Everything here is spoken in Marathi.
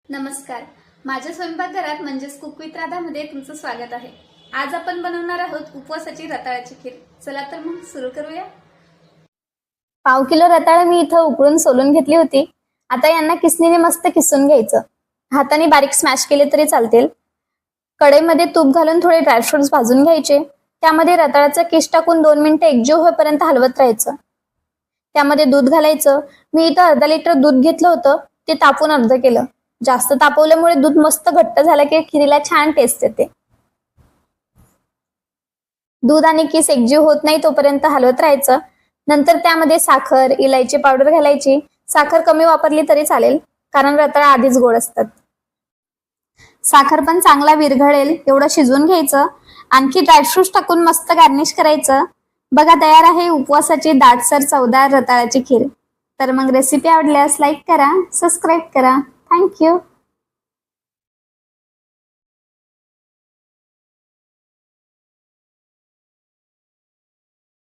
नमस्कार. माझ्या स्वयंपाकघरात म्हणजेच कुक विथ राधामध्ये तुमचं स्वागत आहे. आज आपण बनवणार आहोत उपवासाची रताळ्याची खीर. चला तर मग सुरू करूया. पाव किलो रताळं मी इथं उकळून सोलून घेतली होती. आता यांना किसणीने मस्त किसून घ्यायचं. हाताने बारीक स्मॅश केले तरी चालतील. कढईमध्ये तूप घालून थोडे ड्रायफ्रुट्स भाजून घ्यायचे. त्यामध्ये रताळ्याचं किस टाकून 2 मिनिटं एकजीव होईपर्यंत हलवत राहायचं. त्यामध्ये दूध घालायचं. मी इथं अर्धा लिटर दूध घेतलं होतं, ते तापून अर्ध केलं. जास्त तापवल्यामुळे दूध मस्त घट्ट झालं की खिरीला छान टेस्ट येते. दूध आणि किस एकजीव होत नाही तोपर्यंत हलवत राहायचं. नंतर त्यामध्ये साखर, इलायची पावडर घालायची. साखर कमी वापरली तरी चालेल, कारण रताळा आधीच गोड असतात. साखर पण चांगला विरघळेल एवढं शिजवून घ्यायचं. आणखी ड्रायफ्रुट्स टाकून मस्त गार्निश करायचं. बघा, तयार आहे उपवासाची दाटसर चवदार रताळ्याची खीर. तर मग रेसिपी आवडल्यास लाईक करा, सबस्क्राईब करा. थँक्यू.